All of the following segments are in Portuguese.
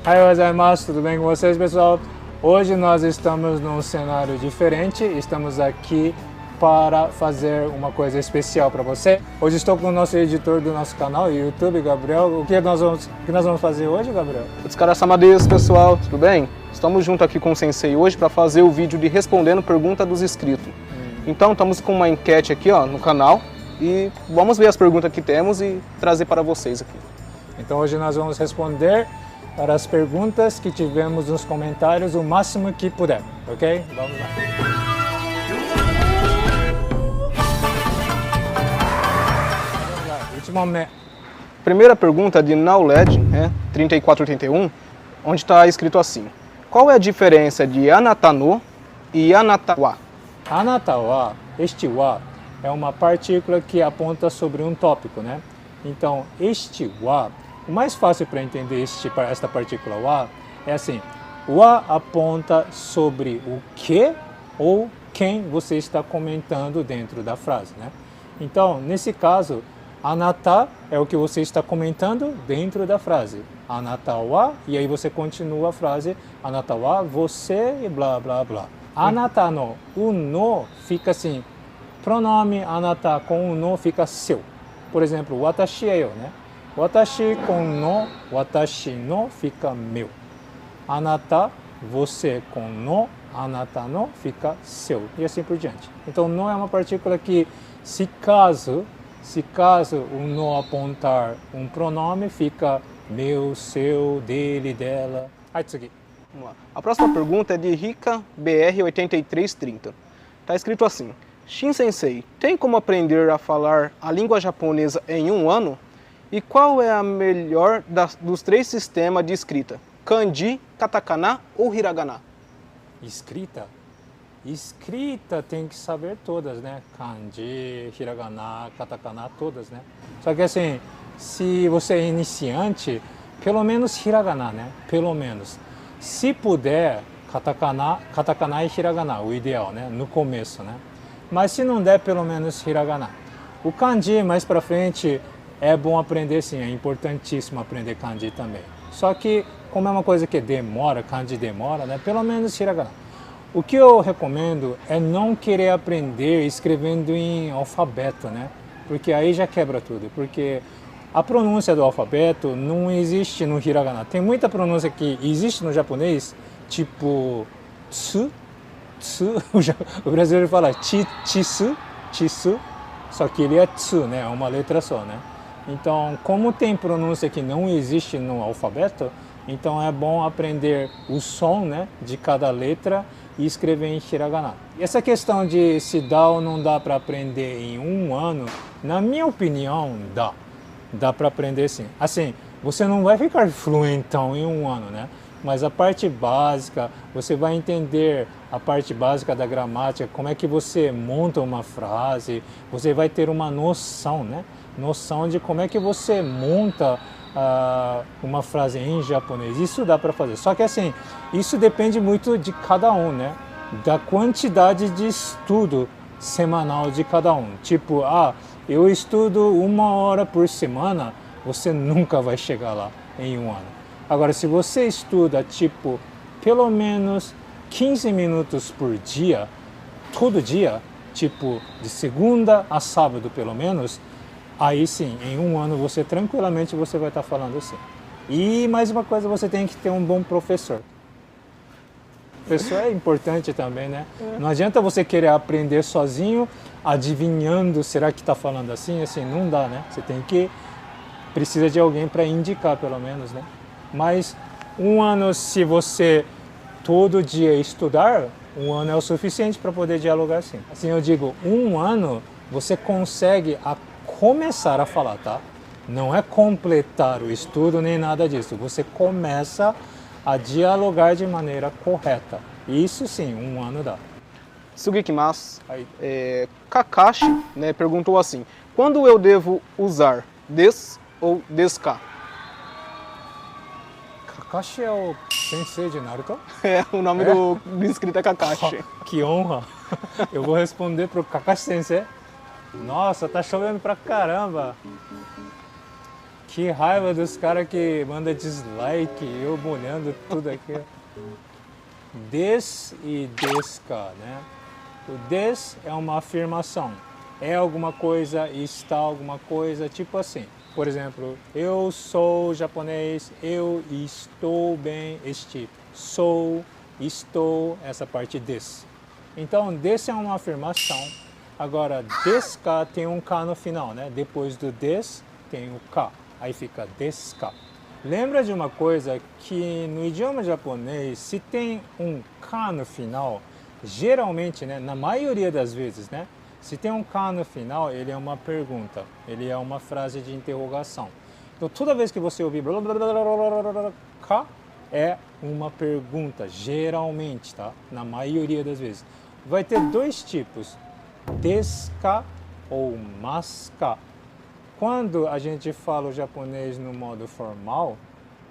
Ohayou gozaimasu, tudo bem com vocês, pessoal? Hoje nós estamos num cenário diferente, estamos aqui para fazer uma coisa especial para você. Hoje estou com o nosso editor do nosso canal, YouTube, Gabriel. O que nós vamos fazer hoje, Gabriel? Otsukaresama desu, pessoal, tudo bem? Estamos junto aqui com o Sensei hoje para fazer o vídeo de respondendo pergunta dos inscritos. Então estamos com uma enquete aqui no canal e vamos ver as perguntas que temos e trazer para vocês aqui. Então hoje nós vamos responder para as perguntas que tivemos nos comentários o máximo que puder, ok? Vamos lá. Primeira pergunta de Nauled, 3481, onde está escrito assim: qual é a diferença de anata no e anata wa? Anata wa, este wa, é uma partícula que aponta sobre um tópico, né? Então, este wa, o mais fácil para entender esta partícula wa é assim: wa aponta sobre o que ou quem você está comentando dentro da frase, né? Então, nesse caso, anata é o que você está comentando dentro da frase. Anata wa, e aí você continua a frase, anata wa, você e blá blá blá. Anata no, o no fica assim, pronome anata com o no fica seu. Por exemplo, watashi é eu, né? Watashi com no, watashi no fica meu. Anata, você com no, anata no fica seu. E assim por diante. Então, no é uma partícula que, se caso o no apontar um pronome, fica meu, seu, dele, dela. Tsugi. Vamos lá. A próxima pergunta é de Rika BR8330. Está escrito assim: Shin Sensei, tem como aprender a falar a língua japonesa em um ano? E qual é a melhor dos três sistemas de escrita? Kanji, katakana ou hiragana? Escrita? Escrita tem que saber todas, né? Kanji, hiragana, katakana, todas, né? Só que assim, se você é iniciante, pelo menos hiragana, né? Pelo menos. Se puder, katakana e hiragana, o ideal, né? No começo, né? Mas se não der, pelo menos hiragana. O kanji, mais pra frente, é bom aprender sim, é importantíssimo aprender kanji também. Só que, como é uma coisa que demora, kanji demora, né? Pelo menos hiragana. O que eu recomendo é não querer aprender escrevendo em alfabeto, né? Porque aí já quebra tudo, porque a pronúncia do alfabeto não existe no hiragana. Tem muita pronúncia que existe no japonês, tipo tsu, o brasileiro fala chisu, só que ele é tsu, né? É uma letra só, né? Então, como tem pronúncia que não existe no alfabeto, então é bom aprender o som, né, de cada letra e escrever em hiragana. E essa questão de se dá ou não dá para aprender em um ano, na minha opinião, dá. Dá para aprender sim. Assim, você não vai ficar fluentão em um ano, né? Mas a parte básica, você vai entender a parte básica da gramática, como é que você monta uma frase, você vai ter uma noção, né? Noção de como é que você monta uma frase em japonês. Isso dá para fazer. Só que assim, isso depende muito de cada um, né? Da quantidade de estudo semanal de cada um. Tipo, eu estudo 1 hora por semana, você nunca vai chegar lá em um ano. Agora, se você estuda, tipo, pelo menos 15 minutos por dia, todo dia, tipo, de segunda a sábado pelo menos, aí sim, em um ano você tranquilamente você vai estar falando assim. E mais uma coisa, você tem que ter um bom professor. O professor é importante também, né? Não adianta você querer aprender sozinho, adivinhando, será que está falando assim? Assim, não dá, né? Você precisa de alguém para indicar, pelo menos, né? Mas um ano, se você todo dia estudar, um ano é o suficiente para poder dialogar assim. Assim, eu digo, um ano você consegue começar a falar, tá? Não é completar o estudo nem nada disso. Você começa a dialogar de maneira correta. Isso sim, um ano dá. Sugikimasu. Kakashi, né, perguntou assim: quando eu devo usar des ou deska? Kakashi é o sensei de Naruto? É, o nome do inscrito é Kakashi. Que honra! Eu vou responder pro Kakashi sensei. Nossa, tá chovendo pra caramba. Que raiva dos caras que mandam dislike, eu molhando tudo aqui. Des e desca, né? O des é uma afirmação. É alguma coisa, está alguma coisa, tipo assim. Por exemplo, eu sou japonês, eu estou bem, sou, estou, essa parte des. Então, des é uma afirmação. Agora, desca tem um K no final, né? Depois do des tem o K. Aí fica desca. Lembra de uma coisa que no idioma japonês, se tem um K no final, geralmente, né, na maioria das vezes, né, se tem um K no final, ele é uma pergunta, ele é uma frase de interrogação. Então, toda vez que você ouvir K, é uma pergunta, geralmente, tá? Na maioria das vezes. Vai ter dois tipos, deska ou maska. Quando a gente fala o japonês no modo formal,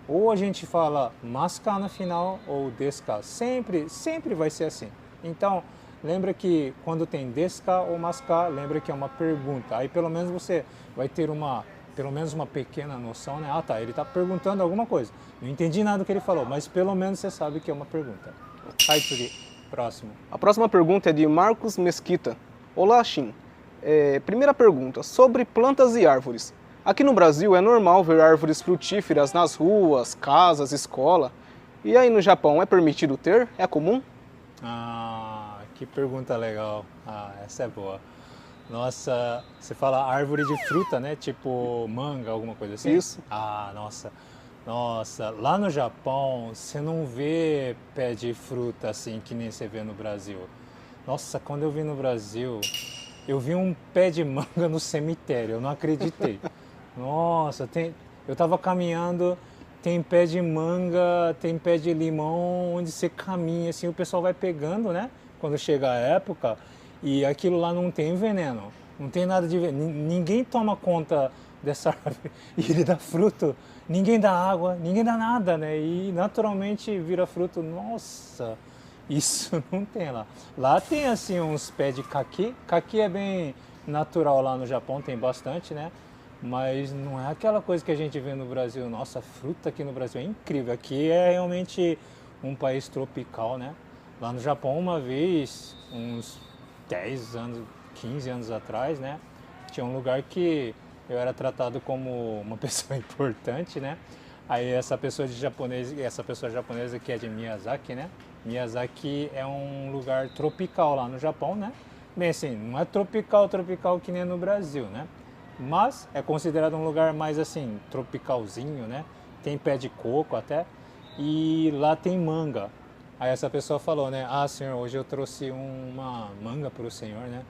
ou a gente fala maska no final ou deska. Sempre vai ser assim. Então, lembra que quando tem deska ou maska, lembra que é uma pergunta. Aí pelo menos você vai ter pelo menos uma pequena noção, né? Ah, tá, ele está perguntando alguma coisa. Não entendi nada do que ele falou, mas pelo menos você sabe que é uma pergunta. Aí, próximo. A próxima pergunta é de Marcos Mesquita. Olá, Shin. Primeira pergunta, sobre plantas e árvores. Aqui no Brasil é normal ver árvores frutíferas nas ruas, casas, escola. E aí no Japão é permitido ter? É comum? Ah, que pergunta legal. Ah, essa é boa. Nossa, você fala árvore de fruta, né? Tipo manga, alguma coisa assim? Isso. Ah, nossa. Nossa, lá no Japão você não vê pé de fruta assim que nem você vê no Brasil. Nossa, quando eu vi no Brasil, eu vi um pé de manga no cemitério, eu não acreditei. Nossa, eu tava caminhando, tem pé de manga, tem pé de limão, onde você caminha, assim, o pessoal vai pegando, né? Quando chega a época, e aquilo lá não tem veneno, não tem nada de veneno, ninguém toma conta dessa árvore, e ele dá fruto, ninguém dá água, ninguém dá nada, né? E naturalmente vira fruto, nossa, isso não tem lá. Lá tem assim uns pés de caqui, caqui é bem natural lá no Japão, tem bastante, né? Mas não é aquela coisa que a gente vê no Brasil. Nossa, a fruta aqui no Brasil é incrível. Aqui é realmente um país tropical, né? Lá no Japão, uma vez, uns 10 anos, 15 anos atrás, né? Tinha um lugar que eu era tratado como uma pessoa importante, né? Aí essa pessoa japonesa que é de Miyazaki, né? Miyazaki é um lugar tropical lá no Japão, né? Bem assim, não é tropical que nem no Brasil, né? Mas é considerado um lugar mais assim, tropicalzinho, né? Tem pé de coco até, e lá tem manga. Aí essa pessoa falou, né? Ah, senhor, hoje eu trouxe uma manga para o senhor, né?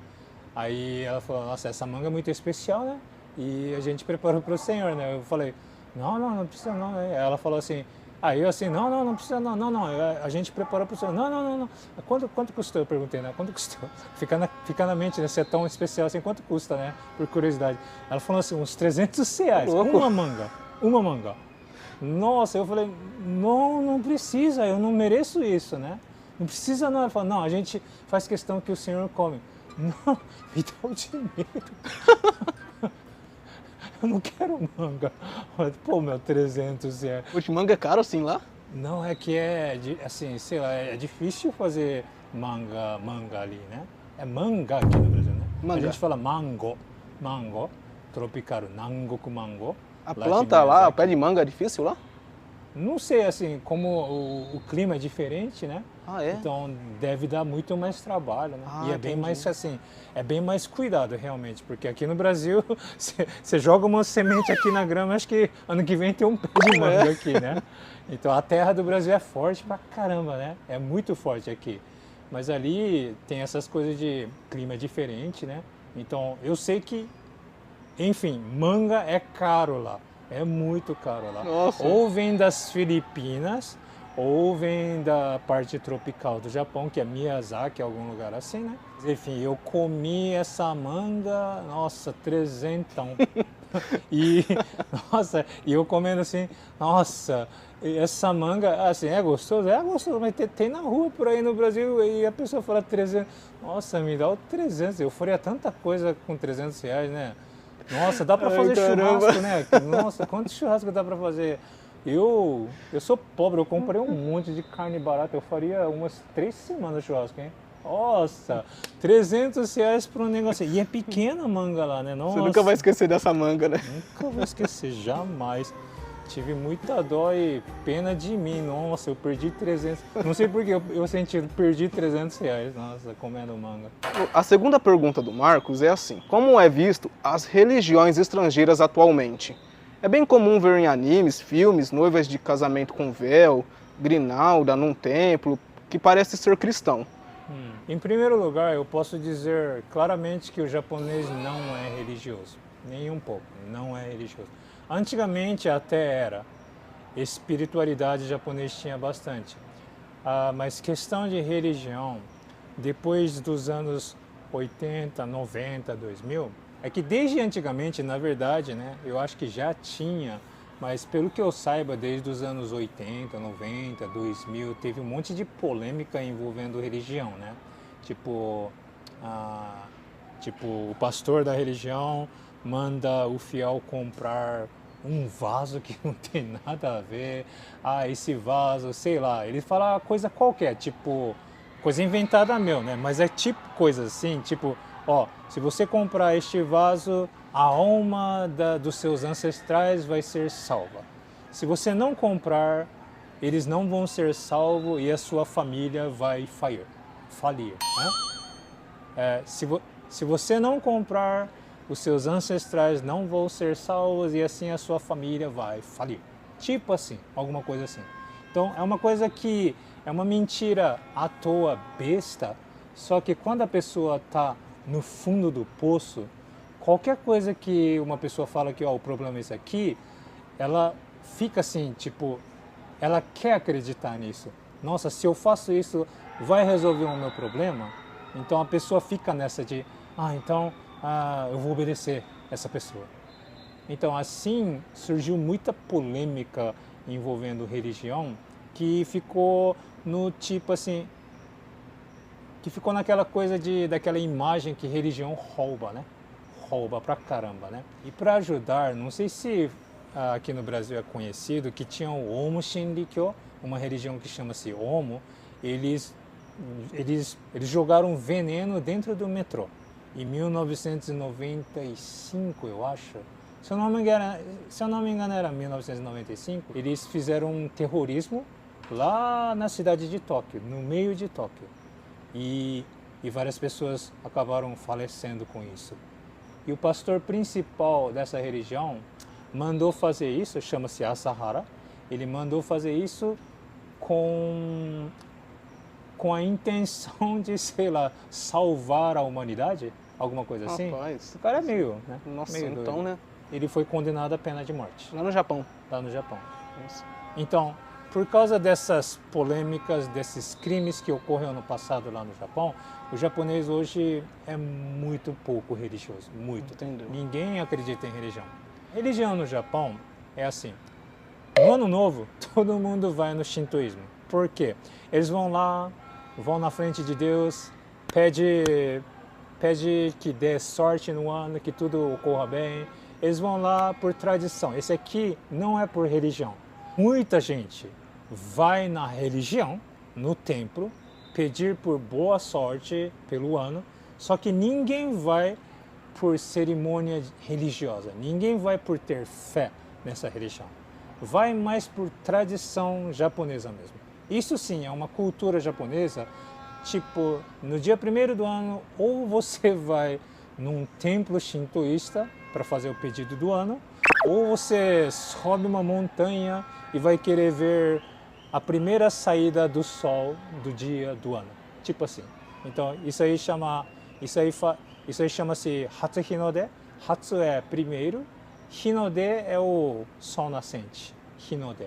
Aí ela falou, nossa, essa manga é muito especial, né? E a gente preparou para o senhor, né? Eu falei, não precisa não. Aí ela falou assim, aí eu assim, não precisa não, a gente preparou para o senhor. Não. Quanto custou? Eu perguntei, né? Quanto custou? Fica na mente, né? Se é tão especial assim, quanto custa, né? Por curiosidade. Ela falou assim, uns R$300, uma manga. Nossa, eu falei, não precisa, eu não mereço isso, né? Não precisa não. Ela falou, não, a gente faz questão que o senhor come. Não, me dá o dinheiro. Eu não quero manga. Pô, meu, R$300. Poxa, manga é caro assim lá? Não, é que assim, sei lá, é difícil fazer manga ali, né? É manga aqui no Brasil, né? Manga. A gente fala mango, tropical, nangoku mango. A planta lá, o pé de manga é difícil lá? Não sei, assim, como o clima é diferente, né? Ah, é? Então deve dar muito mais trabalho, né? Ah, E é bem entendi. mais assim, é bem mais cuidado realmente, porque aqui no Brasil você joga uma semente aqui na grama, acho que ano que vem tem um pé de manga aqui, né? Então a terra do Brasil é forte pra caramba, né? É muito forte aqui. Mas ali tem essas coisas de clima diferente, né? Então eu sei que, enfim, manga é caro lá. É muito caro lá. Nossa. Ou vem das Filipinas, ou vem da parte tropical do Japão, que é Miyazaki, algum lugar assim, né? Enfim, eu comi essa manga, nossa, 300. Nossa, e eu comendo assim, nossa, essa manga, assim, é gostoso? É gostoso, mas tem na rua por aí no Brasil e a pessoa fala 300. Nossa, me dá o 300. Eu faria tanta coisa com R$300, né? Nossa, dá pra Ai, fazer caramba. churrasco, né? Nossa, quanto churrasco dá pra fazer? Eu sou pobre, eu comprei um monte de carne barata, eu faria umas 3 semanas de churrasco, hein? Nossa, R$ 300 por um negócio. E é pequena a manga lá, né? Você nunca vai Nossa, esquecer dessa manga, né? nunca vou esquecer, jamais. Tive muita dó e pena de mim. Nossa, eu perdi 300. Não sei por que eu senti, perdi R$ 300. Nossa, comendo manga. A segunda pergunta do Marcos é assim: como é visto as religiões estrangeiras atualmente? É bem comum ver em animes, filmes, noivas de casamento com véu, grinalda num templo, que parece ser cristão. Em primeiro lugar, eu posso dizer claramente que o japonês não é religioso. Nem um pouco, não é religioso. Antigamente até era. Espiritualidade japonês tinha bastante. Mas questão de religião, depois dos anos 80, 90, 2000, é que desde antigamente, na verdade, né, eu acho que já tinha, mas pelo que eu saiba, desde os anos 80, 90, 2000, teve um monte de polêmica envolvendo religião, né? Tipo, ah, tipo, o pastor da religião manda o fiel comprar um vaso que não tem nada a ver. Esse vaso, sei lá, ele fala coisa qualquer, tipo, coisa inventada meu, né? Mas é tipo coisa assim, tipo, ó, se você comprar este vaso, a alma dos seus ancestrais vai ser salva. Se você não comprar, eles não vão ser salvos e a sua família vai falir, né? Se você não comprar, os seus ancestrais não vão ser salvos e assim a sua família vai falir. Tipo assim, alguma coisa assim. Então é uma coisa que é uma mentira à toa, besta, só que quando a pessoa está no fundo do poço, qualquer coisa que uma pessoa fala que o problema é isso aqui, ela fica assim, tipo, ela quer acreditar nisso. Nossa, se eu faço isso, vai resolver o meu problema? Então a pessoa fica nessa de, então eu vou obedecer essa pessoa. Então assim surgiu muita polêmica envolvendo religião que ficou no tipo assim, que ficou naquela coisa daquela imagem que religião rouba, né? Rouba pra caramba, né? E para ajudar, não sei se aqui no Brasil é conhecido que tinha o Omo Shinrikyo, uma religião que chama-se Omo, eles jogaram veneno dentro do metrô. Em 1995, eu acho. Se eu não me engano era 1995, eles fizeram um terrorismo lá na cidade de Tóquio, no meio de Tóquio. E várias pessoas acabaram falecendo com isso. E o pastor principal dessa religião mandou fazer isso, chama-se Asahara. Ele mandou fazer isso com a intenção de, sei lá, salvar a humanidade, alguma coisa assim. Rapaz, O cara é meio, né? nossa, meio doido. então, né? Ele foi condenado à pena de morte, Lá no Japão. lá no Japão. Nossa. Então, por causa dessas polêmicas, desses crimes que ocorreram no passado lá no Japão, o japonês hoje é muito pouco religioso, muito. Entendeu. Ninguém acredita em religião. Religião no Japão é assim, no ano novo, todo mundo vai no shintoísmo. Por quê? Eles vão lá, vão na frente de Deus, pede que dê sorte no ano, que tudo ocorra bem. Eles vão lá por tradição. Esse aqui não é por religião. Muita gente vai na religião, no templo, pedir por boa sorte pelo ano, só que ninguém vai por cerimônia religiosa, ninguém vai por ter fé nessa religião. Vai mais por tradição japonesa mesmo. Isso sim é uma cultura japonesa, tipo, no dia 1º do ano, ou você vai num templo shintoísta para fazer o pedido do ano, ou você sobe uma montanha e vai querer ver a primeira saída do sol do dia do ano. Tipo assim. Então, isso aí chama-se Hatsu Hinode. Hatsu é primeiro, Hinode é o sol nascente. Hinode.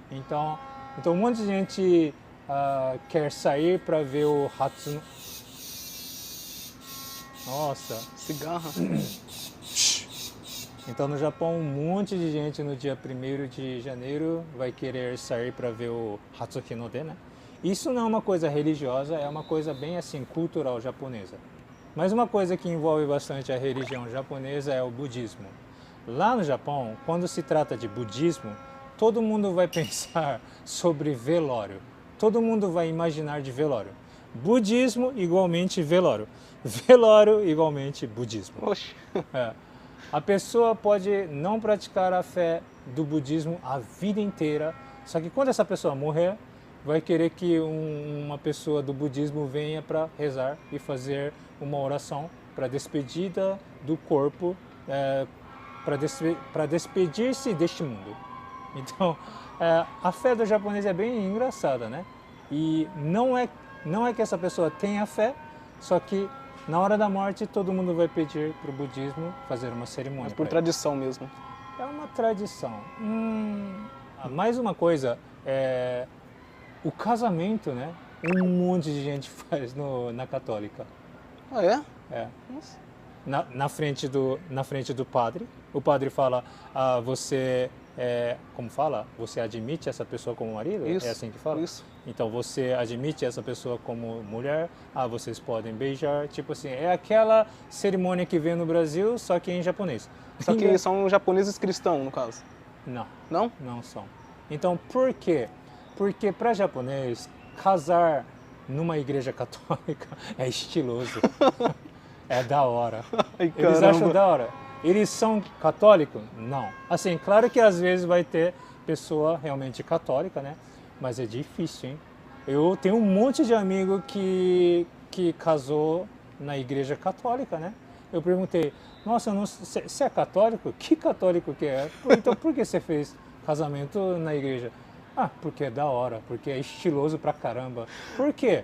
Então um monte de gente quer sair para ver o Hatsu. Nossa. Cigarra. Então no Japão um monte de gente no dia 1º de janeiro vai querer sair para ver o Hatsu Hinode, né? Isso não é uma coisa religiosa, é uma coisa bem assim cultural japonesa. Mas uma coisa que envolve bastante a religião japonesa é o budismo. Lá no Japão, quando se trata de budismo, todo mundo vai pensar sobre velório. Todo mundo vai imaginar de velório. Budismo igualmente velório. Velório igualmente budismo. Oxe. É. A pessoa pode não praticar a fé do budismo a vida inteira, só que quando essa pessoa morrer, vai querer que uma pessoa do budismo venha para rezar e fazer uma oração para despedida do corpo, para despedir-se deste mundo. Então, a fé do japonês é bem engraçada, né? E não é que essa pessoa tenha fé, só que na hora da morte todo mundo vai pedir para o budismo fazer uma cerimônia. Mas por tradição mesmo. É uma tradição. Mais uma coisa, o casamento, né? Um monte de gente faz na católica. Ah, é? É. Nossa. Na frente do padre. O padre fala, você, como fala? Você admite essa pessoa como marido? Isso, é assim que fala? isso. Então você admite essa pessoa como mulher, vocês podem beijar, tipo assim, é aquela cerimônia que vem no Brasil, só que em japonês. Só que são japoneses cristãos, no caso. Não. Não? Não são. Então, por quê? Porque para japonês, casar numa igreja católica é estiloso. É da hora. Ai, Eles caramba. acham da hora. Eles são católicos? Não. Assim, claro que às vezes vai ter pessoa realmente católica, né? Mas é difícil, hein? Eu tenho um monte de amigo que casou na igreja católica, né? Eu perguntei, nossa, você é católico? Que católico que é? Então por que você fez casamento na igreja? Porque é da hora, porque é estiloso pra caramba. Por quê?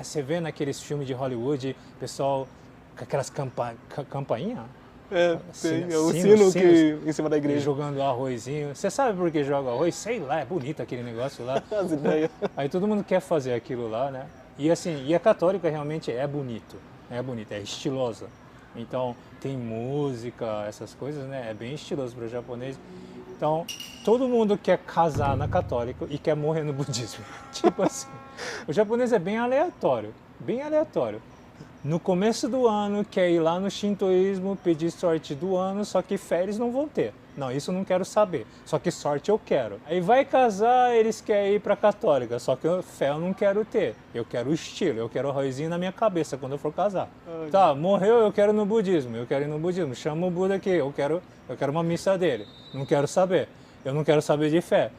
Você vê naqueles filmes de Hollywood, pessoal com aquelas campainhas? Tem. É o sino que em cima da igreja. Jogando arrozinho. Você sabe por que joga arroz? Sei lá, é bonito aquele negócio lá. As ideias. Aí todo mundo quer fazer aquilo lá, né? E assim, e a católica realmente é bonito, é estilosa. Então tem música, essas coisas, né? É bem estiloso para o japonês. Então todo mundo quer casar na católica e quer morrer no budismo. Tipo assim, o japonês é bem aleatório, bem aleatório. No começo do ano, quer ir lá no shintoísmo, pedir sorte do ano, só que fé eles não vão ter. Não, isso eu não quero saber, só que sorte eu quero. Aí vai casar, eles querem ir para católica, só que fé eu não quero ter. Eu quero o estilo, eu quero o arrozinho na minha cabeça quando eu for casar. Tá, morreu, eu quero ir no budismo, chama o Buda aqui, eu quero uma missa dele. Não quero saber, eu não quero saber de fé.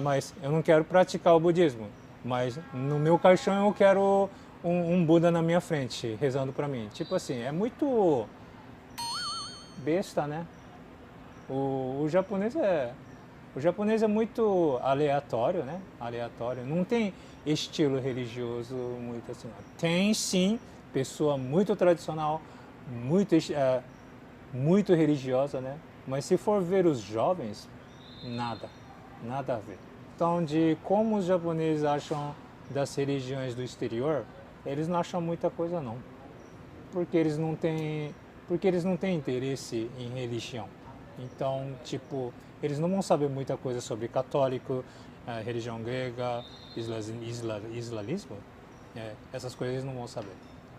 Mas eu não quero praticar o budismo, mas no meu caixão eu quero um Buda na minha frente, rezando para mim. Tipo assim, é muito besta, né? O japonês é muito aleatório, né? Aleatório. Não tem estilo religioso muito assim. Não. Tem sim pessoa muito tradicional, muito religiosa, né? Mas se for ver os jovens, nada a ver. Então, de como os japoneses acham das religiões do exterior, eles não acham muita coisa não, porque eles não têm interesse em religião. Então, tipo, eles não vão saber muita coisa sobre católico, religião grega, islamismo, essas coisas eles não vão saber.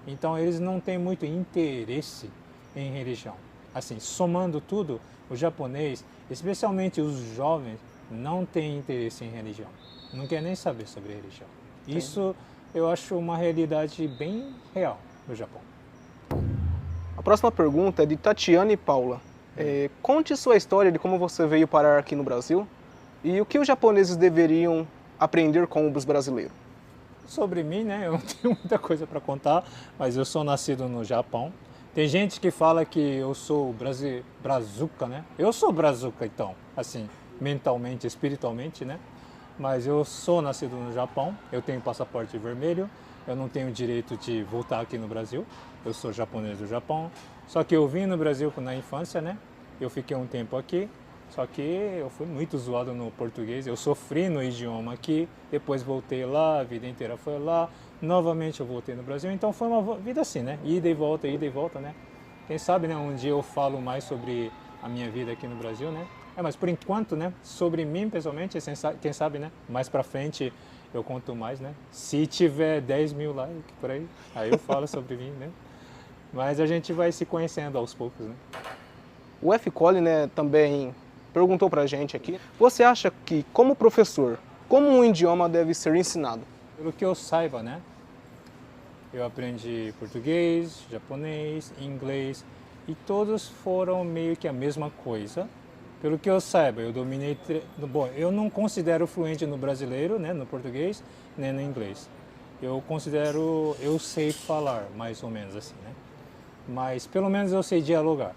Então, eles não têm muito interesse em religião. Assim, somando tudo, o japonês, especialmente os jovens, não tem interesse em religião. Não quer nem saber sobre religião. Isso eu acho uma realidade bem real no Japão. A próxima pergunta é de Tatiane Paula. Conte sua história de como você veio parar aqui no Brasil e o que os japoneses deveriam aprender com os brasileiros. Sobre mim, né? Eu não tenho muita coisa para contar, mas eu sou nascido no Japão. Tem gente que fala que eu sou brazuca, né? Eu sou brazuca, então, assim, mentalmente, espiritualmente, né? Mas eu sou nascido no Japão, eu tenho passaporte vermelho, eu não tenho direito de voltar aqui no Brasil, eu sou japonês do Japão, só que eu vim no Brasil na infância, né? Eu fiquei um tempo aqui, só que eu fui muito zoado no português, eu sofri no idioma aqui, depois voltei lá, a vida inteira foi lá, novamente eu voltei no Brasil, então foi uma vida assim, né? Ida e volta, né? Quem sabe, né? Um dia eu falo mais sobre a minha vida aqui no Brasil, né? Mas por enquanto, né, sobre mim pessoalmente, quem sabe, né, mais pra frente eu conto mais, né? Se tiver 10 mil likes por aí eu falo sobre mim, né? Mas a gente vai se conhecendo aos poucos, né? O F. Cole, né, também perguntou pra gente aqui, você acha que, como professor, como um idioma deve ser ensinado? Pelo que eu saiba, né? Eu aprendi português, japonês, inglês e todos foram meio que a mesma coisa. Pelo que eu saiba, eu dominei... Bom, eu não considero fluente no brasileiro, né, no português, nem no inglês. Eu considero... Eu sei falar, mais ou menos assim, né? Mas pelo menos eu sei dialogar.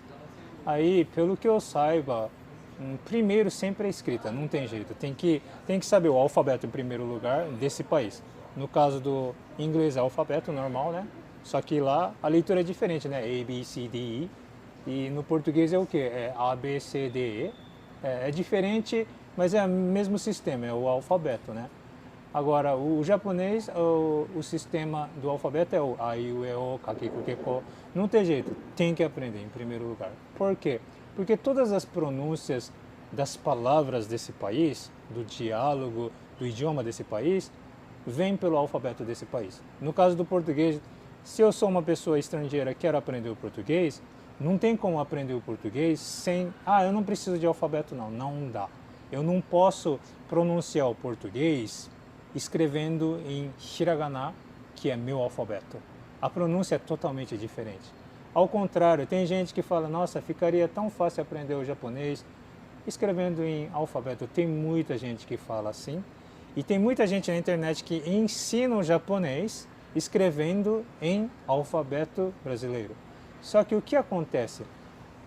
Aí, pelo que eu saiba, primeiro sempre é escrita, não tem jeito. Tem que saber o alfabeto em primeiro lugar desse país. No caso do inglês é alfabeto normal, né? Só que lá a leitura é diferente, né? A, B, C, D, E. E no português é o quê? É A, B, C, D, E. É diferente, mas é o mesmo sistema, é o alfabeto, né? Agora, o japonês, o sistema do alfabeto é o A, I, U, E, O, Kakeku, Keko. Não tem jeito, tem que aprender em primeiro lugar. Por quê? Porque todas as pronúncias das palavras desse país, do diálogo, do idioma desse país, vêm pelo alfabeto desse país. No caso do português, se eu sou uma pessoa estrangeira e quero aprender o português, não tem como aprender o português sem... eu não preciso de alfabeto não, não dá. Eu não posso pronunciar o português escrevendo em hiragana, que é meu alfabeto. A pronúncia é totalmente diferente. Ao contrário, tem gente que fala, nossa, ficaria tão fácil aprender o japonês escrevendo em alfabeto. Tem muita gente que fala assim. E tem muita gente na internet que ensina o japonês escrevendo em alfabeto brasileiro. Só que o que acontece?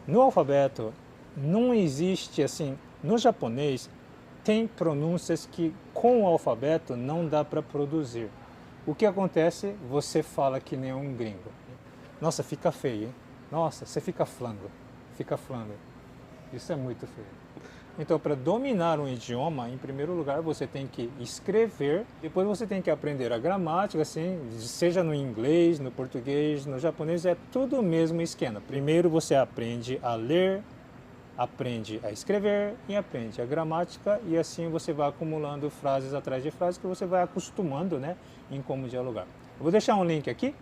No alfabeto não existe assim, no japonês tem pronúncias que com o alfabeto não dá para produzir. O que acontece? Você fala que nem um gringo. Nossa, fica feio, hein? Nossa, você fica flango. Fica flango. Isso é muito feio. Então, para dominar um idioma, em primeiro lugar, você tem que escrever, depois você tem que aprender a gramática, assim, seja no inglês, no português, no japonês, é tudo o mesmo esquema. Primeiro você aprende a ler, aprende a escrever e aprende a gramática, e assim você vai acumulando frases atrás de frases que você vai acostumando, né, em como dialogar. Eu vou deixar um link aqui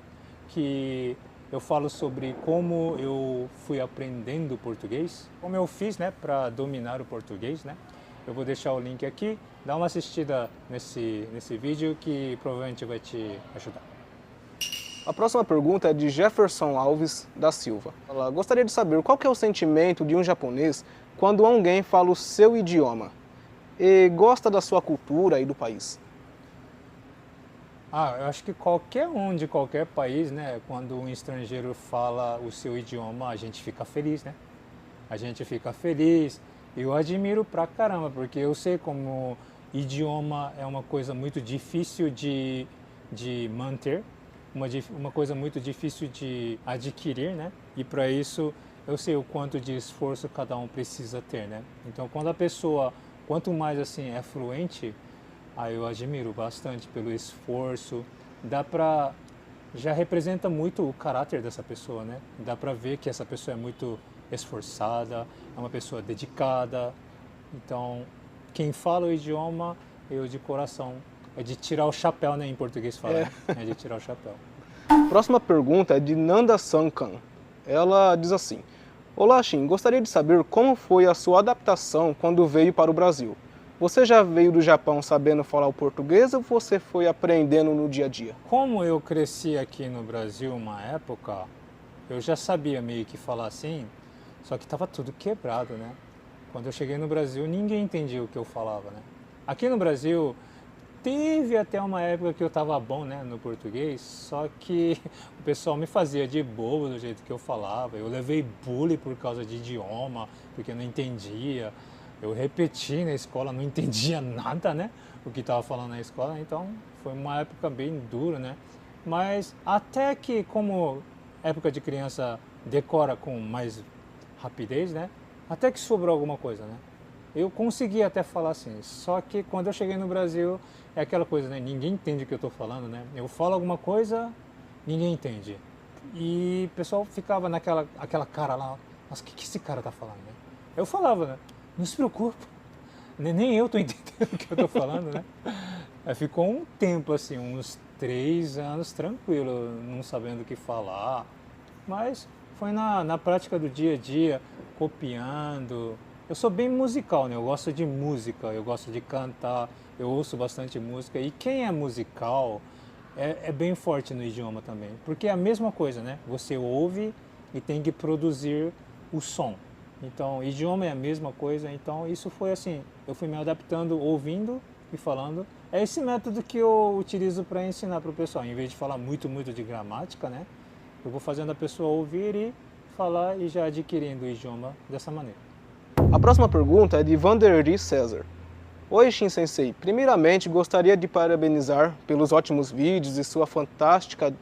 que eu falo sobre como eu fui aprendendo português, como eu fiz, né, para dominar o português, né. Eu vou deixar o link aqui, dá uma assistida nesse vídeo que provavelmente vai te ajudar. A próxima pergunta é de Jefferson Alves da Silva. Ela gostaria de saber qual que é o sentimento de um japonês quando alguém fala o seu idioma e gosta da sua cultura e do país. Eu acho que qualquer um de qualquer país, né, quando um estrangeiro fala o seu idioma, a gente fica feliz, né? A gente fica feliz. Eu admiro pra caramba, porque eu sei como idioma é uma coisa muito difícil de manter, uma coisa muito difícil de adquirir, né? E para isso eu sei o quanto de esforço cada um precisa ter, né? Então, quando a pessoa, quanto mais assim é fluente, eu admiro bastante pelo esforço. Já representa muito o caráter dessa pessoa, né? Dá pra ver que essa pessoa é muito esforçada, é uma pessoa dedicada. Então, quem fala o idioma, eu de coração, é de tirar o chapéu, né? Em português fala, né? É de tirar o chapéu. Próxima pergunta é de Nanda Sankan. Ela diz assim: Olá, Shin, gostaria de saber como foi a sua adaptação quando veio para o Brasil. Você já veio do Japão sabendo falar o português ou você foi aprendendo no dia a dia? Como eu cresci aqui no Brasil uma época, eu já sabia meio que falar assim, só que estava tudo quebrado, né? Quando eu cheguei no Brasil, ninguém entendia o que eu falava, né? Aqui no Brasil, teve até uma época que eu estava bom, né, no português, só que o pessoal me fazia de bobo do jeito que eu falava. Eu levei bullying por causa de idioma, porque eu não entendia. Eu repeti na escola, não entendia nada, né, o que estava falando na escola, então foi uma época bem dura, né. Mas até que, como época de criança decora com mais rapidez, né, até que sobrou alguma coisa, né. Eu consegui até falar assim, só que quando eu cheguei no Brasil, é aquela coisa, né, ninguém entende o que eu estou falando, né. Eu falo alguma coisa, ninguém entende. E o pessoal ficava aquela cara lá, nossa, o que esse cara tá falando, né? Eu falava, né? Não se preocupa, nem eu estou entendendo o que eu estou falando, né? Aí ficou um tempo assim, uns 3 anos tranquilo, não sabendo o que falar. mas foi na prática do dia a dia, copiando. Eu sou bem musical, né? Eu gosto de música, eu gosto de cantar, eu ouço bastante música. E quem é musical é bem forte no idioma também, porque é a mesma coisa, né? Você ouve e tem que produzir o som. Então, idioma é a mesma coisa, então isso foi assim, eu fui me adaptando ouvindo e falando. É esse método que eu utilizo para ensinar para o pessoal, em vez de falar muito de gramática, né? Eu vou fazendo a pessoa ouvir e falar e já adquirindo o idioma dessa maneira. A próxima pergunta é de Vanderly César. Oi, Shin Sensei. Primeiramente, gostaria de parabenizar pelos ótimos vídeos e sua fantástica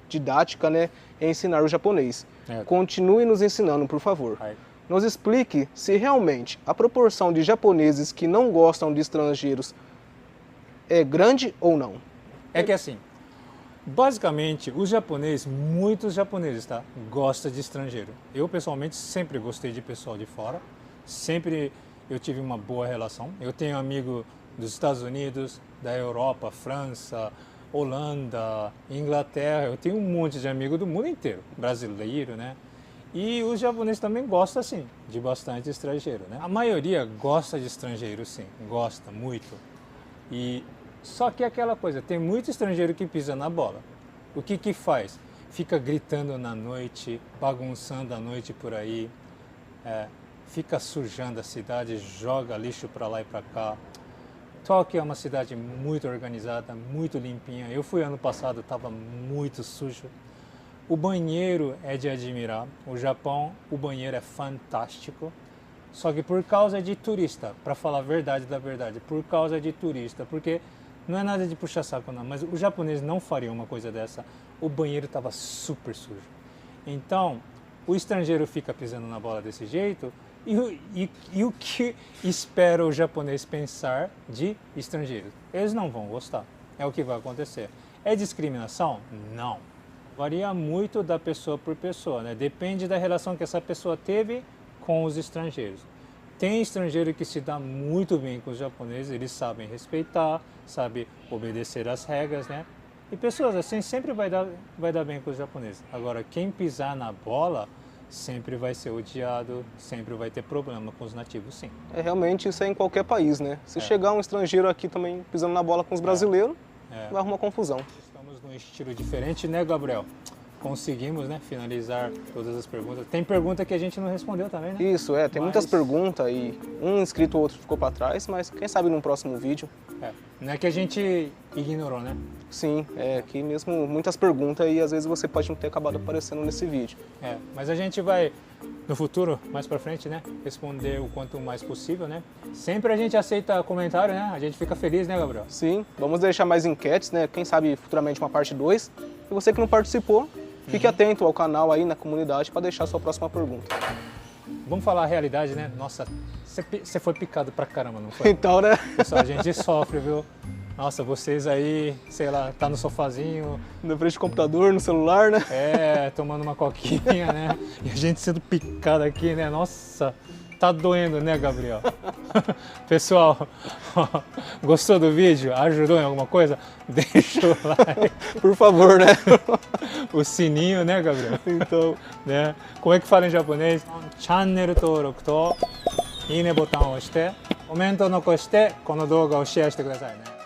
didática, né, em ensinar o japonês. Continue nos ensinando, por favor. Nos explique se realmente a proporção de japoneses que não gostam de estrangeiros é grande ou não. É que assim, basicamente, os japoneses, muitos japoneses, tá, gostam de estrangeiro. Eu, pessoalmente, sempre gostei de pessoal de fora. Sempre eu tive uma boa relação. Eu tenho amigo dos Estados Unidos, da Europa, França, Holanda, Inglaterra. Eu tenho um monte de amigos do mundo inteiro, brasileiro, né? E os japoneses também gostam, assim, de bastante estrangeiro, né? A maioria gosta de estrangeiro, sim, gosta muito. E só que é aquela coisa, tem muito estrangeiro que pisa na bola. O que faz? Fica gritando na noite, bagunçando a noite por aí, fica sujando a cidade, joga lixo para lá e para cá. Tóquio é uma cidade muito organizada, muito limpinha. Eu fui ano passado, estava muito sujo. O banheiro é de admirar. O Japão, o banheiro é fantástico. Só que por causa de turista, para falar a verdade da verdade, por causa de turista, porque não é nada de puxar saco não, mas o japonês não faria uma coisa dessa. O banheiro estava super sujo. Então, o estrangeiro fica pisando na bola desse jeito. E o que espera o japonês pensar de estrangeiros? Eles não vão gostar. É o que vai acontecer. É discriminação? Não. Varia muito da pessoa por pessoa, né? Depende da relação que essa pessoa teve com os estrangeiros. Tem estrangeiro que se dá muito bem com os japoneses, eles sabem respeitar, sabem obedecer às regras, né? E pessoas assim sempre vai dar bem com os japoneses. Agora, quem pisar na bola sempre vai ser odiado, sempre vai ter problema com os nativos, sim. Realmente isso é em qualquer país, né? Se chegar um estrangeiro aqui também pisando na bola com os brasileiros, vai arrumar confusão. Estamos num estilo diferente, né, Gabriel? Conseguimos, né, finalizar todas as perguntas. Tem pergunta que a gente não respondeu também, né? Isso, tem muitas perguntas e um inscrito ou outro ficou para trás, mas quem sabe num próximo vídeo. Não é que a gente ignorou, né? Sim, aqui mesmo muitas perguntas e às vezes você pode não ter acabado aparecendo nesse vídeo. Mas a gente vai, no futuro, mais pra frente, né, responder o quanto mais possível, né? Sempre a gente aceita comentário, né? A gente fica feliz, né, Gabriel? Sim, vamos deixar mais enquetes, né? Quem sabe futuramente uma parte 2. E você que não participou, fique atento ao canal aí na comunidade para deixar a sua próxima pergunta. Vamos falar a realidade, né? Nossa, você foi picado pra caramba, não foi? Então, né? Pessoal, a gente sofre, viu? Nossa, vocês aí, sei lá, tá no sofazinho. Na frente do computador, no celular, né? Tomando uma coquinha, né? E a gente sendo picado aqui, né? Nossa, tá doendo, né, Gabriel? Pessoal, gostou do vídeo? Ajudou em alguma coisa? Deixa o like. Por favor, né? O sininho, né, Gabriel? Então, né? Como é que fala em japonês? Channel 登録といいねボタンを押して、コメント残してこの動画をシェアしてくださいね。